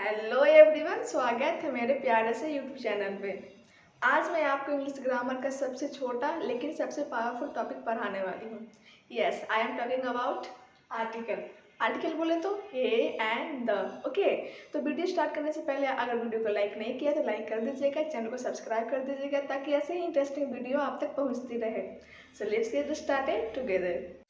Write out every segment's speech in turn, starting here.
Hello everyone, स्वागत है मेरे प्यारे से यूट्यूब चैनल पे। आज मैं आपको इंग्लिश ग्रामर का सबसे छोटा लेकिन सबसे पावरफुल टॉपिक पढ़ाने वाली हूँ। Yes, I am talking about article. Article बोले तो ए एंड द। ओके, तो वीडियो स्टार्ट करने से पहले अगर वीडियो को लाइक नहीं किया तो लाइक कर दीजिएगा, चैनल को सब्सक्राइब कर दीजिएगा ताकि ऐसे ही इंटरेस्टिंग वीडियो आप तक पहुँचती रहे। So let's get started together.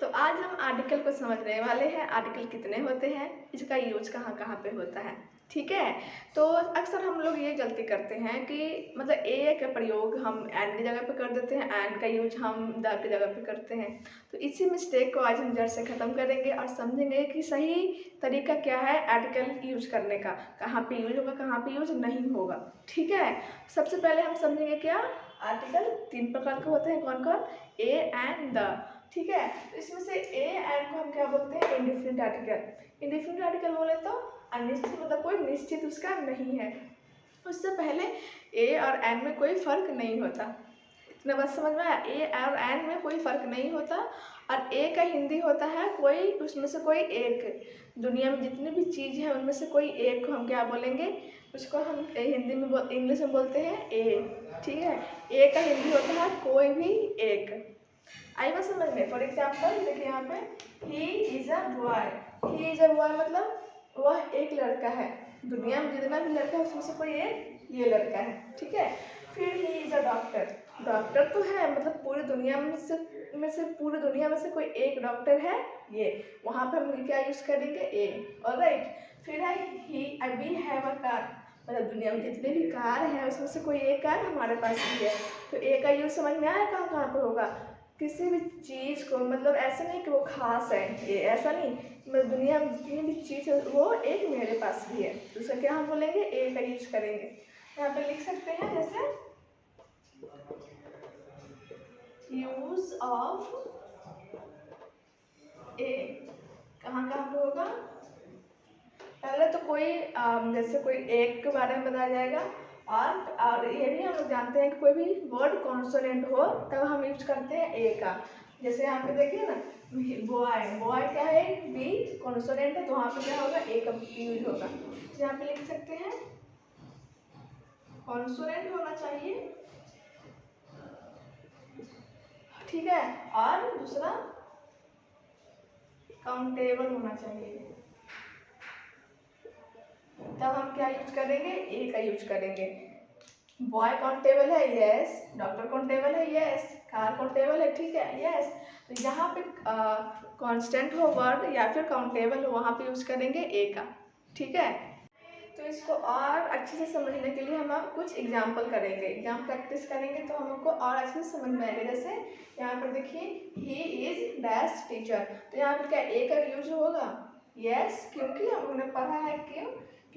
तो आज हम आर्टिकल को समझने वाले हैं। आर्टिकल कितने होते हैं, इसका यूज कहाँ कहाँ पे होता है। ठीक है, तो अक्सर हम लोग ये गलती करते हैं कि मतलब ए का प्रयोग हम एंड की जगह पे कर देते हैं, एंड का यूज हम द की जगह पे करते हैं। तो इसी मिस्टेक को आज हम जड़ से ख़त्म करेंगे और समझेंगे कि सही तरीका क्या है आर्टिकल यूज करने का, कहाँ पे यूज होगा, कहाँ पे यूज नहीं होगा। ठीक है, सबसे पहले हम समझेंगे क्या आर्टिकल 3 प्रकार के होते हैं। कौन कौन? A and the. ठीक है, तो इसमें से ए एंड को हम क्या बोलते हैं? Indefinite article. इंडिफिनिट आर्टिकल बोले तो अनिश्चित, मतलब कोई निश्चित उसका नहीं है। उससे पहले ए और एन में कोई फर्क नहीं होता। इतना बात समझ में आया? ए और एन में कोई फर्क नहीं होता। और ए का हिंदी होता है कोई, उसमें से कोई एक। दुनिया में जितनी भी चीज़ है उनमें से कोई एक को हम क्या बोलेंगे? उसको हम हिंदी में इंग्लिश में बोलते हैं ए। ठीक है, ए का हिंदी होता है कोई भी एक। आई बात समझ में? फॉर एग्जाम्पल देखिए यहाँ पे, ही is a boy. He is a boy मतलब वह एक लड़का है। दुनिया में जितना भी लड़का है उसमें से कोई एक ये लड़का है। ठीक है, फिर ही इज अ डॉक्टर। डॉक्टर तो है, मतलब पूरी दुनिया में से पूरी दुनिया में से कोई एक डॉक्टर है ये। वहाँ पे हम क्या यूज करेंगे? ए। ऑलराइट, फिर है ही वी हैव अ कार। मतलब दुनिया में जितने भी कार हैं उसमें से कोई एक कार हमारे पास भी है। तो ए का यूज समझ में आया कहाँ कहाँ पे होगा? किसी भी चीज़ को, मतलब ऐसा नहीं कि वो खास है, ये ऐसा नहीं, मतलब दुनिया में जितनी भी चीज़ है वो एक मेरे पास भी है। तो उसका क्या हम बोलेंगे? ए का यूज करेंगे। यहाँ पे लिख सकते हैं जैसे यूज ऑफ ए कहाँ कहाँ पे होगा? पहले तो कोई जैसे कोई एक के बारे में बताया जाएगा, और ये भी हम लोग जानते हैं कि कोई भी वर्ड कॉन्सोनेंट हो तब हम यूज करते हैं ए का। जैसे यहाँ पे देखिए ना, बॉय। बॉय क्या है? बी कॉन्सोनेंट है, तो वहाँ पे क्या होगा? ए का यूज होगा। तो यहाँ पे लिख सकते हैं कॉन्सोनेंट होना चाहिए। ठीक है, और दूसरा काउंटेबल होना चाहिए। तब हम क्या यूज करेंगे? ए का यूज करेंगे। बॉय काउंटेबल है, यस। डॉक्टर काउंटेबल है, यस। कार काउंटेबल है, ठीक है, यस। तो यहाँ पे कांस्टेंट हो वर्ड या फिर काउंटेबल हो, वहाँ पे यूज करेंगे ए का। ठीक है, तो इसको और अच्छे से समझने के लिए हम अब कुछ एग्जाम्पल करेंगे, एग्जाम प्रैक्टिस करेंगे तो हमको और अच्छे से समझ में आएगा। जैसे यहाँ पर देखिए, ही इज डैश टीचर। तो यहाँ पर क्या ए का यूज होगा? यस, क्योंकि हमने पढ़ा है कि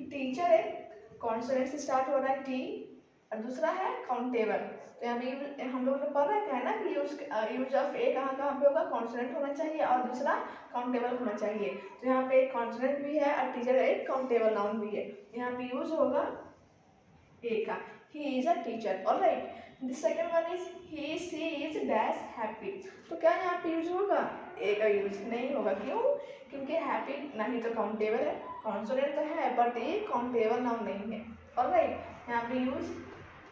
टीचर एक कॉन्सोनेंट से स्टार्ट हो रहा है, टी, और दूसरा है काउंटेबल। तो यहाँ पे हम लोग ने पढ़ रखा है ना कि यूज ऑफ ए कहाँ कहाँ पे होगा? कॉन्सोनेंट होना चाहिए और दूसरा काउंटेबल होना चाहिए। तो यहाँ पे एक कॉन्सोनेंट भी है और टीचर एक काउंटेबल नाउन भी है। यहाँ पे यूज होगा ए का, he is a teacher. Alright, the second one is he she is dash happy. तो क्या यहाँ पे यूज होगा? ए का यूज नहीं होगा। क्यों? क्योंकि हैप्पी ना ही तो काउंटेबल है, कॉन्सोनेंट तो है बट ये काउंटेबल नाउन नहीं है। ऑलराइट, यहाँ पे यूज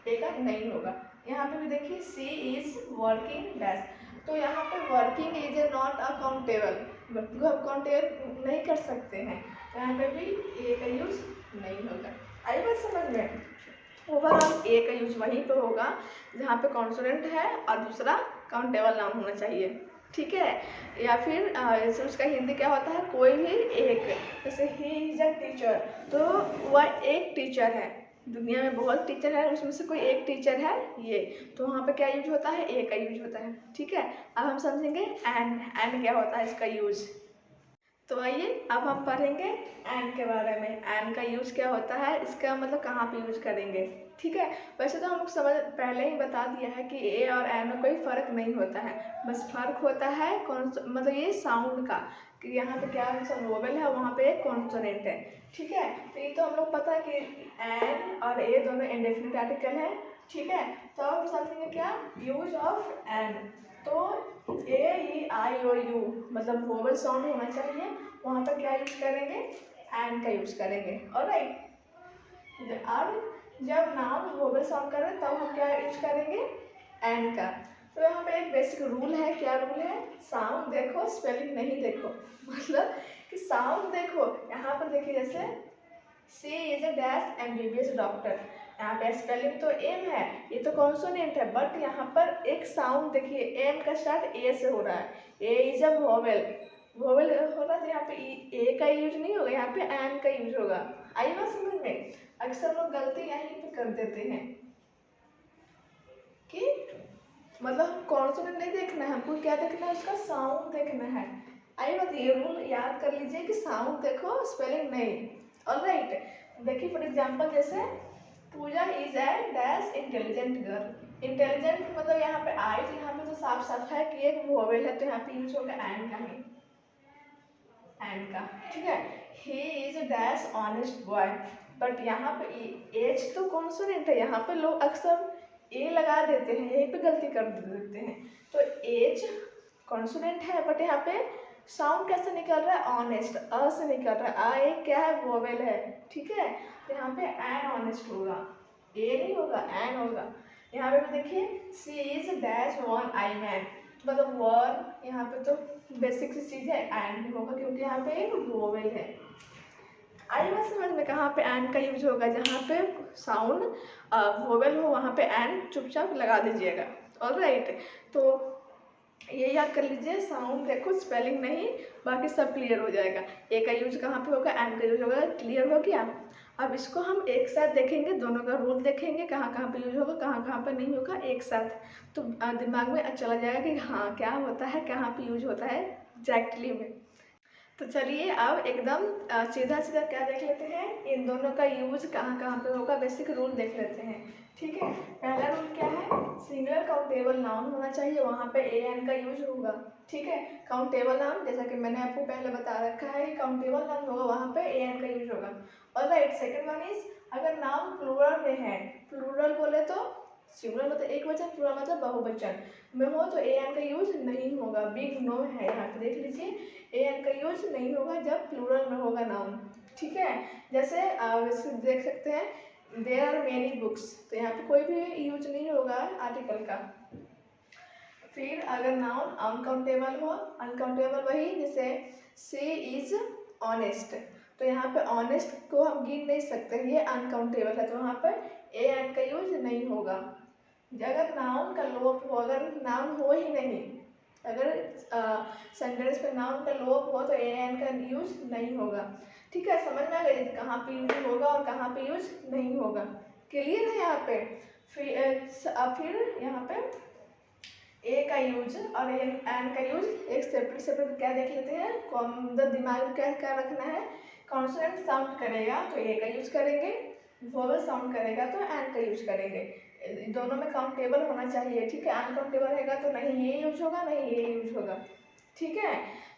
ए का नहीं होगा। यहाँ पे भी देखिए, सी इज वर्किंग डैश। तो यहाँ पे working is not a countable, को हम काउंटेबल नहीं कर सकते हैं। तो यहाँ पे भी ए का यूज नहीं होगा। आई बात समझ में? ओवरऑल ए का यूज वहीं पे होगा जहाँ पे कॉन्सोनेंट है और दूसरा काउंटेबल नाम होना चाहिए। ठीक है, या फिर जैसे उसका हिंदी क्या होता है? कोई भी एक। जैसे ही इज अ टीचर, तो वह एक टीचर है। दुनिया में बहुत टीचर है, उसमें से कोई एक टीचर है ये। तो वहाँ पे क्या यूज होता है? ए का यूज होता है। ठीक है, अब हम समझेंगे एंड। एंड क्या होता है इसका यूज। तो आइए अब हम पढ़ेंगे एंड के बारे में। एंड का यूज क्या होता है, इसका मतलब कहाँ पे यूज करेंगे। ठीक है, वैसे तो हम लोग समझ पहले ही बता दिया है कि ए और एन में कोई फ़र्क नहीं होता है, बस फ़र्क होता है कौन मतलब ये साउंड का। कि यहाँ पे क्या वोवेल है, वहाँ पे एक कॉन्सोनेंट है, ठीक है। तो ये तो हम लोग पता है कि एन और ए दोनों इंडेफिनिट आर्टिकल है, ठीक है। तो अब समझेंगे क्या यूज ऑफ एन। तो A E I O U मतलब वोवेल साउंड होना चाहिए, वहाँ पर क्या यूज करेंगे, एन का यूज करेंगे, ऑलराइट। और जब नाउन वोवेल साउंड करें तब हम क्या यूज करेंगे, एन का। तो यहाँ पे एक बेसिक रूल है, क्या रूल है, साउंड देखो स्पेलिंग नहीं देखो, मतलब कि साउंड देखो। यहाँ पर देखिए जैसे C is a dash MBBS doctor, यहाँ पे स्पेलिंग तो एम है, ये तो कॉन्सोनेंट है, बट यहाँ पर एक साउंड देखिए एम का स्टार्ट ए से हो रहा है, ए इज अ वोवेल, वोवेल हो रहा है, तो यहाँ पे ए का यूज नहीं होगा, यहाँ पे एन का यूज होगा। आई बात समझ में। अक्सर लोग गलती यहीं पे कर देते हैं कि मतलब कॉन्सोनेंट नहीं देखना है हमको, क्या देखना है, उसका साउंड देखना है। आई बात, ये रूल याद कर लीजिए कि साउंड देखो स्पेलिंग नहीं, ऑलराइट। देखिए फॉर एग्जांपल जैसे Puja is a dash intelligent girl, intelligent मतलब यहाँ पे आई, तो यहाँ पे तो साफ साफ है कि एक वोवेल है, तो यहाँ पे यूज होगा एन का ही, एन का, ठीक है। He is dash honest boy, but यहाँ पे एज तो कॉन्सोनेंट है, यहाँ पे लोग अक्सर ए लगा देते हैं, यहीं पे गलती कर देते हैं। तो एज कॉन्सोनेंट है, बट यहाँ पे साउंड कैसे निकल रहा है, ऑनेस्ट, अ से निकल रहा है, आ एक क्या है, वोवेल है, ठीक है। तो यहाँ पे एन ऑनेस्ट होगा, ए नहीं होगा, एन होगा। यहाँ पे भी देखिए C is dash one I man, मतलब वन यहाँ पे तो बेसिक सी चीज़ है, एन भी होगा क्योंकि यहाँ पे एक वोवेल है। आई बात समझ में, कहाँ पे एन का यूज होगा, जहाँ पे साउंड वोवेल हो वहाँ पे एन चुपचाप लगा दीजिएगा, ऑलराइट। तो ये याद कर लीजिए, साउंड देखो स्पेलिंग नहीं, बाकी सब क्लियर हो जाएगा। ए का यूज कहाँ पे होगा, एन का यूज होगा, क्लियर हो गया। अब इसको हम एक साथ देखेंगे, दोनों का रूल देखेंगे, कहाँ कहाँ पे यूज होगा, कहाँ कहाँ पे नहीं होगा, एक साथ। तो दिमाग में चला जाएगा कि हाँ क्या होता है, कहाँ पे यूज होता है एग्जैक्टली में। तो चलिए अब एकदम सीधा सीधा क्या देख लेते हैं, इन दोनों का यूज कहाँ कहाँ पे होगा, बेसिक रूल देख लेते हैं, ठीक है। पहला रूल क्या है, सिंगुलर काउंटेबल नाउन होना चाहिए, वहाँ पे ए एन का यूज होगा, ठीक है। काउंटेबल नाउन जैसा कि मैंने आपको पहले बता रखा है, काउंटेबल नाउन होगा, वहाँ पे ए एन का यूज होगा, ऑलराइट। सेकंड वन इज अगर नाउन प्लूरल में है, प्लूरल बोले तो सिंगुलर मतलब एक वचन, प्लूरल मतलब बहुवचन में हो तो ए एन का यूज नहीं होगा, बिग नो है, यहाँ पे देख लीजिए ए एन का यूज नहीं होगा जब प्लूरल में होगा नाउन, ठीक है। जैसे देख सकते हैं देयर आर मेनी बुक्स, तो यहाँ पे कोई भी यूज नहीं होगा आर्टिकल का। फिर अगर नाउन अनकाउंटेबल हो, अनकाउंटेबल वही जैसे सी इज ऑनेस्ट, तो यहाँ पे ऑनेस्ट को हम गिन नहीं सकते, ये अनकाउंटेबल है, तो वहाँ पर ए एन का यूज नहीं होगा। अगर नाउन का लोप हो, अगर नाउन हो ही नहीं, अगर सेंटेंस पे नाउन का लोप हो तो ए एन का यूज नहीं होगा, ठीक है। समझ में आ गई कहाँ पे यूज होगा और कहाँ पे यूज नहीं होगा, क्लियर है यहाँ पे। फिर यहाँ पे ए का यूज और एन का यूज एक सेपरेट सेपरेट क्या देख लेते हैं, दिमाग में क्या क्या रखना है, कॉन्सोनेंट साउंड करेगा तो ए का यूज करेंगे, वोवेल साउंड करेगा तो एन का यूज करेंगे, दोनों में काउंटेबल होना चाहिए, ठीक है। अनकाउंटेबल रहेगा तो नहीं ये यूज होगा नहीं ये यूज होगा, ठीक है।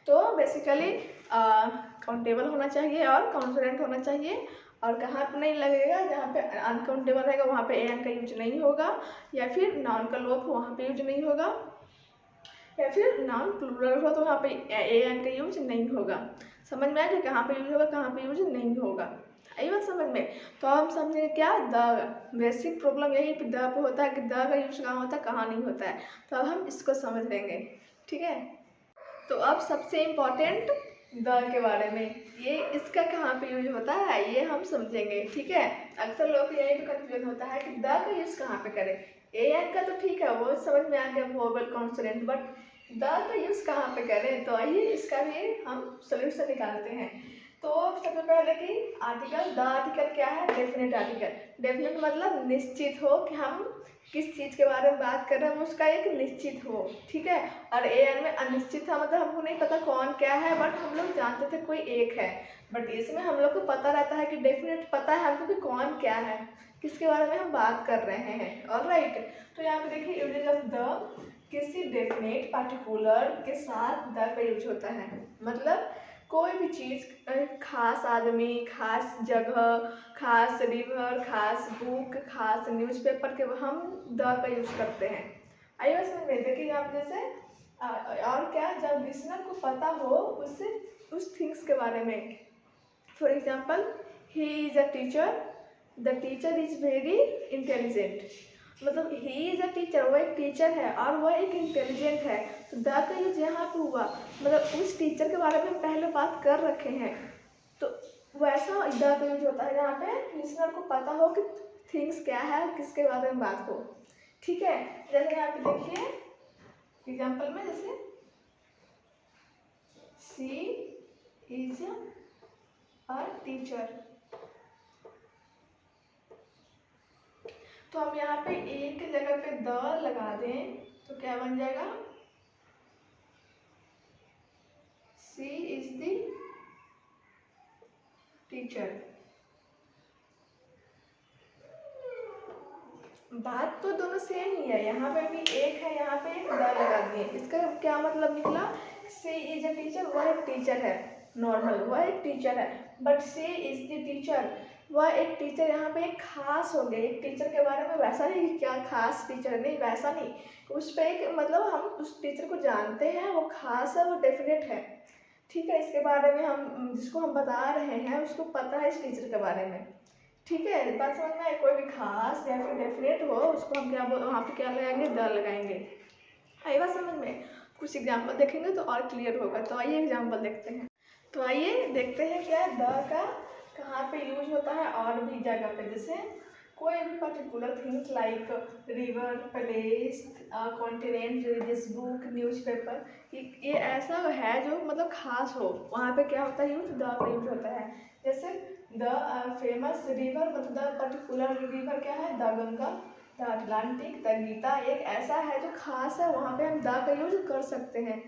तो बेसिकली काउंटेबल होना चाहिए और कॉन्सोनेंट होना चाहिए, और कहाँ पे नहीं लगेगा, जहाँ पे अनकाउंटेबल रहेगा वहाँ पे ए एन का यूज नहीं होगा, या फिर नाउन का लोप हो वहाँ पे यूज नहीं होगा, या फिर नाउन प्लूरल हो तो वहाँ पे ए एन का यूज नहीं होगा। समझ में आया कि कहाँ पे यूज होगा कहाँ पे यूज नहीं होगा, आई बात समझ में। तो हम समझेंगे क्या, द बेसिक प्रॉब्लम यही पे द पे होता है कि द का यूज कहाँ होता है कहाँ नहीं होता है, तो अब हम इसको समझ लेंगे, ठीक है। तो अब सबसे इम्पोर्टेंट द के बारे में, ये इसका कहाँ पे यूज होता है ये हम समझेंगे, ठीक है। अक्सर लोगों को यही तो कंफ्यूजन होता है कि द का यूज कहाँ पे करें, ए एन का तो ठीक है वो समझ में आ गया, वोवेल कॉन्सोनेंट, बट द का यूज कहाँ पे करें, तो आइए इसका भी हम सोल्यूशन निकालते हैं। तो सबसे पहले कि आर्टिकल, द आर्टिकल क्या है, डेफिनेट आर्टिकल। डेफिनेट मतलब निश्चित हो कि हम किस चीज़ के बारे में बात कर रहे हैं, उसका एक निश्चित हो, ठीक है। और ए एन में अनिश्चित था, मतलब हमको नहीं पता कौन क्या है, बट हम लोग जानते थे कोई एक है, बट इसमें हम लोग को पता रहता है कि डेफिनेट पता है हमको कि कौन क्या है, किसके बारे में हम बात कर रहे हैं, ऑलराइट। तो यहाँ पे देखिए यूजेज ऑफ द, किसी डेफिनेट पार्टिकुलर के साथ द का यूज होता है। मतलब कोई भी चीज़, खास आदमी, खास जगह, खास रिवर, खास बुक, खास न्यूज़पेपर के हम द का यूज करते हैं। आइए समझ में, देखिए आप जैसे और क्या, जब लिसनर को पता हो उससे उस थिंग्स के बारे में। For example, he is a teacher, the teacher is very intelligent. मतलब ही इज अ टीचर, वो एक टीचर है और वह एक इंटेलिजेंट है। तो द का यूज यहाँ पे हुआ, मतलब उस टीचर के बारे में पहले बात कर रखे हैं, तो वैसा द का यूज होता है जहाँ पे लिसनर को पता हो कि थिंग्स क्या है, किसके बारे में बात हो। ठीक है, जैसे यहाँ पे देखिए एग्जाम्पल में, जैसे शी इज अ टीचर, तो हम यहाँ पे एक जगह पे द लगा दें तो क्या बन जाएगा, शी इज द टीचर। बात तो दोनों सेम ही है, यहाँ पे भी एक है, यहाँ पे एक द लगा दिए। इसका क्या मतलब निकला, शी इज अ टीचर, वह एक टीचर है, नॉर्मल वह एक टीचर है, but she is the teacher, वह एक टीचर। यहाँ पे एक खास हो गया, एक टीचर के बारे में वैसा नहीं कि क्या खास टीचर, नहीं वैसा नहीं, उस पर एक मतलब हम उस टीचर को जानते हैं, वो खास है, वो डेफिनेट है। ठीक है, इसके बारे में हम जिसको हम बता रहे हैं उसको पता है इस टीचर के बारे में। ठीक है, बात समझ में आए, कोई भी खास या फिर डेफिनेट हो उसको हम क्या वहाँ पे क्या लगाएंगे, द लगाएंगे। आई बात समझ में। कुछ एग्जाम्पल देखेंगे तो और क्लियर होगा। तो आइए एग्जाम्पल देखते हैं। तो आइए देखते हैं क्या द का कहाँ पे यूज होता है और भी जगह पे। जैसे कोई भी particular things like river, place, continent, religious book, newspaper, ये ऐसा है जो मतलब खास हो, वहाँ पे क्या होता है यूज, द का यूज होता है। जैसे द फेमस रिवर, मतलब द पर्टिकुलर रिवर क्या है, the Ganga, the Atlantic, the Gita, एक ऐसा है जो खास है, वहाँ पे हम द का यूज कर सकते हैं।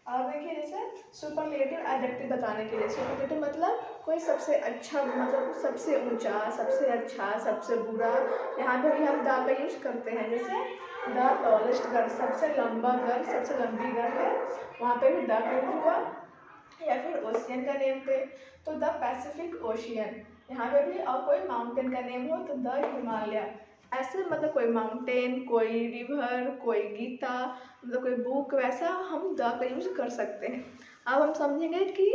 और देखिए जैसे सुपरलेटिव एडजेक्टिव बताने के लिए, सुपरलेटिव मतलब कोई सबसे अच्छा, मतलब सबसे ऊंचा, सबसे अच्छा, सबसे बुरा, यहाँ पे भी हम द का यूज करते हैं। जैसे द टॉलेस्ट गर्ल, सबसे लंबा गर्ल, सबसे लंबी गर्ल है, वहाँ पे भी द का यूज हुआ। या फिर ओशियन का नेम पे तो द पैसिफिक ओशियन, यहाँ पे भी, और कोई माउंटेन का नेम हो तो द हिमालय। ऐसे मतलब कोई माउंटेन, कोई रिवर, कोई गीता, मतलब कोई बुक, वैसा हम द का यूज कर सकते हैं। अब हम समझेंगे कि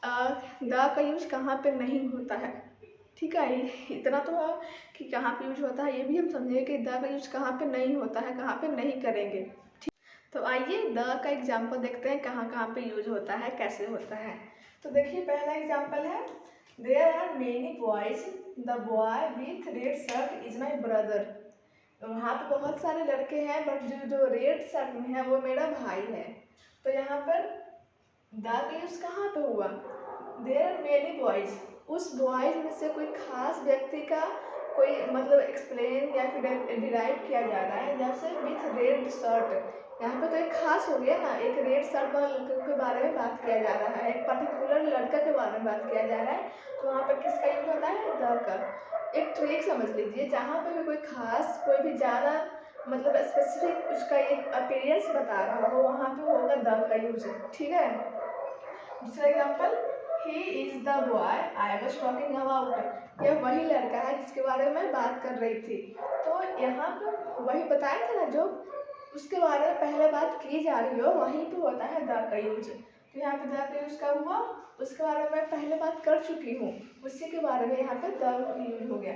द का यूज कहाँ पे नहीं होता है। ठीक है, इतना तो है कि कहाँ पे यूज होता है, ये भी हम समझेंगे कि द का यूज कहाँ पे नहीं होता है, कहाँ पे नहीं करेंगे। ठीक, तो आइए द का एग्जाम्पल देखते हैं कहाँ कहाँ पे यूज होता है, कैसे होता है। तो देखिए पहला एग्जाम्पल है, there are many boys, the boy with red shirt is my brother. वहाँ पे बहुत सारे लड़के हैं, बट जो रेड शर्ट में है वो मेरा भाई है। तो यहाँ पर द का यूज कहाँ पे हुआ, देयर आर मेनी बॉयज, उस बॉयज में से कोई खास व्यक्ति का कोई मतलब एक्सप्लेन या फिर डिराइव किया जा रहा है। जैसे विथ रेड शर्ट, यहाँ पे तो एक खास हो गया ना, एक रेड शर्ट वाले लड़के के बारे में बात किया जा रहा है, एक पर्टिकुलर लड़का के बारे में बात किया जा रहा है। तो वहाँ पर किसका यूज होता है, द का। एक ट्रिक समझ लीजिए, जहाँ पे भी कोई खास, कोई भी ज़्यादा मतलब स्पेसिफिक उसका एक अपीयरेंस बता रहा हो, वहाँ पे होगा द का यूज। ठीक है, दूसरा example, he is the boy I was talking about, यह वही लड़का है जिसके बारे में मैं बात कर रही थी। तो यहाँ पे वही बताया था ना, जो उसके बारे में पहले बात की जा रही हो, वहीं पे होता है द का यूज। तो यहाँ पे द का यूज कब हुआ, उसके बारे में मैं पहले बात कर चुकी हूँ, उसी के बारे में यहाँ पे द यूज हो गया।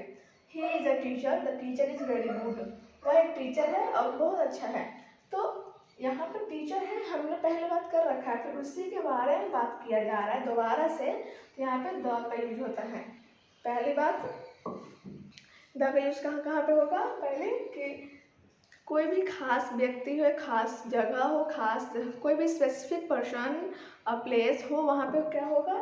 ही is a teacher, the teacher is very good, वह एक टीचर है और बहुत अच्छा है। तो यहाँ पर टीचर है, हमने पहले बात कर रखा है, फिर उसी के बारे में बात किया जा रहा है दोबारा से, तो यहाँ पे द का यूज होता है। पहली बात, द का यूज कहाँ कहाँ पे होगा, पहले कि कोई भी खास व्यक्ति हो, खास जगह हो, खास कोई भी स्पेसिफिक पर्सन, प्लेस हो, वहाँ पे क्या होगा,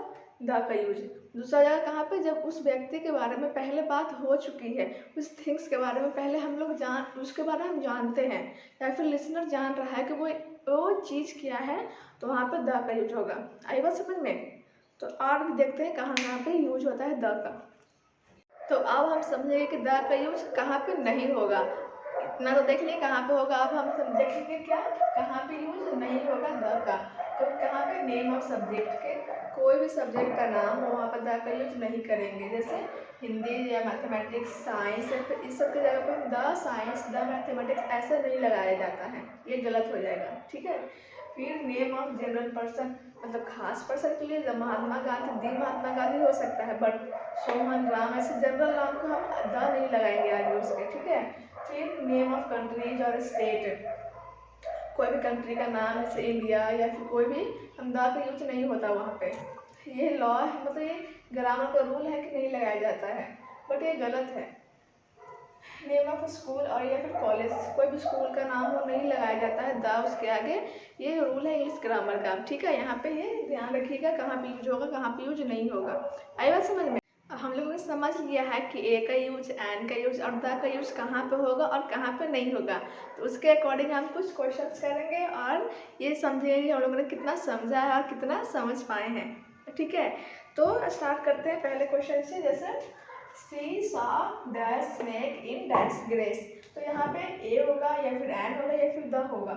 द का यूज। दूसरा जगह कहाँ पे, जब उस व्यक्ति के बारे में पहले बात हो चुकी है, उस थिंग्स के बारे में पहले हम लोग उसके बारे में हम जानते हैं, या फिर लिसनर जान रहा है कि वो चीज़ क्या है, तो वहाँ पे द का यूज होगा। आई बात समझ में। तो और भी देखते हैं कहाँ कहाँ पे यूज होता है द का। तो अब हम समझेंगे कि द का यूज कहाँ पे नहीं होगा। इतना तो देख लिए कहाँ पे होगा। अब हम सब देखेंगे क्या कहाँ पे यूज नहीं होगा द का। तो कहाँ पे नेम ऑफ सब्जेक्ट के, कोई भी सब्जेक्ट का नाम हो वहाँ पर द का यूज नहीं करेंगे। जैसे हिंदी या मैथमेटिक्स, साइंस या फिर इस सब की जगह पर द साइंस, द मैथमेटिक्स ऐसा नहीं लगाया जाता है, ये गलत हो जाएगा, ठीक है। फिर नेम ऑफ जनरल पर्सन, मतलब खास पर्सन के लिए महात्मा गांधी, दी महात्मा गांधी हो सकता है, बट सोहन, राम ऐसे जनरल नाम को हम द नहीं लगाएंगे आगे उसके, ठीक है। फिर नेम ऑफ कंट्रीज और स्टेट, कोई भी कंट्री का नाम जैसे इंडिया या फिर कोई भी, हम द का यूज नहीं होता वहाँ पे। ये लॉ है, मतलब ये ग्रामर का रूल है कि नहीं लगाया जाता है, बट ये गलत है। नेम ऑफ स्कूल और या फिर कॉलेज, कोई भी स्कूल का नाम हो नहीं लगाया जाता है द उसके आगे, ये रूल है इंग्लिश ग्रामर का, ठीक है। यहाँ पे ये ध्यान रखिएगा कहाँ पे यूज होगा कहाँ पे यूज नहीं होगा। आई बात समझ में। हम लोगों ने समझ लिया है कि ए का यूज, एन का यूज और द का यूज कहाँ पे होगा और कहाँ पे नहीं होगा। तो उसके अकॉर्डिंग हम कुछ क्वेश्चंस करेंगे और ये समझेंगे हम लोगों ने कितना समझा है और कितना समझ पाए हैं, ठीक है। तो स्टार्ट करते हैं पहले क्वेश्चन से। जैसे C saw dash snake in dash grass, तो यहाँ पे ए होगा या फिर एन होगा या फिर द होगा।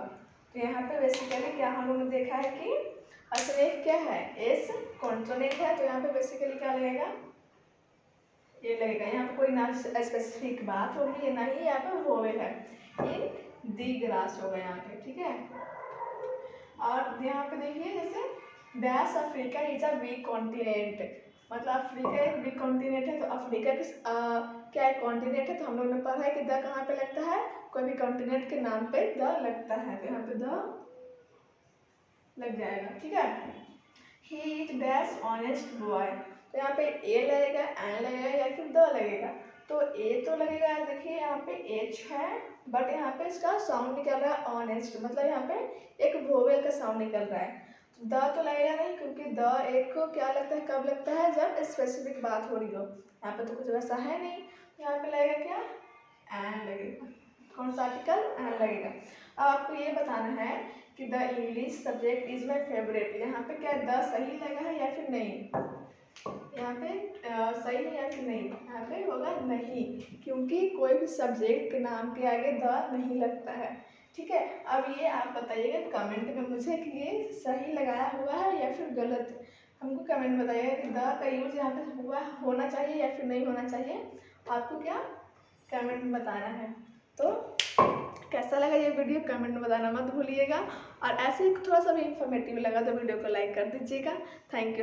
तो यहाँ पे बेसिकली क्या हम लोगों ने देखा है कि स्नेक क्या है, एस कॉन्सोनेंट है, तो यहाँ पे बेसिकली क्या लगेगा, ये लगेगा। यहाँ पे कोई ना स्पेसिफिक बात होगी, ना ही यहाँ पे वोवेल है। इन दी ग्रास होगा यहाँ पे, ठीक है। और यहाँ पे देखिए जैसे dash Africa is a big continent, मतलब अफ्रीका एक बिग कॉन्टिनेंट है, तो अफ्रीका की क्या एक कॉन्टिनेंट है, तो हम लोग ने पढ़ा है कि द कहाँ पे लगता है, कोई भी कॉन्टिनेंट के नाम पे द लगता है, तो यहाँ पे द लग जाएगा, ठीक है। He is dash honest boy, तो यहाँ पे ए लगेगा, एन लगेगा या फिर द लगेगा। तो ए तो लगेगा, देखिए यहाँ पे एच है, बट यहाँ पे इसका साउंड निकल रहा है ऑनेस्ट, मतलब यहाँ पे एक वोवेल का साउंड निकल रहा है। तो द तो लगेगा नहीं, क्योंकि द एक को क्या लगता है, कब लगता है, जब स्पेसिफिक बात हो रही हो। यहाँ पे तो कुछ वैसा है नहीं, यहाँ पे लगेगा क्या, एन लगेगा। कौन सा आर्टिकल, एन लगेगा। अब आपको ये बताना है कि the English subject is my favourite, यहाँ पे क्या द सही लगा है या फिर नहीं, यहाँ पे सही है या फिर नहीं, यहाँ पे होगा नहीं, क्योंकि कोई भी सब्जेक्ट के नाम के आगे द नहीं लगता है, ठीक है। अब ये आप बताइएगा कमेंट में मुझे कि ये सही लगाया हुआ है या फिर गलत, हमको कमेंट बताइएगा कि द का यूज यहाँ पे हुआ होना चाहिए या फिर नहीं होना चाहिए, आपको क्या कमेंट में बताना है। तो कैसा लगा ये वीडियो कमेंट में बताना मत भूलिएगा, और ऐसे ही थोड़ा सा भी इंफॉर्मेटिव लगा तो वीडियो को लाइक कर दीजिएगा। Thank you.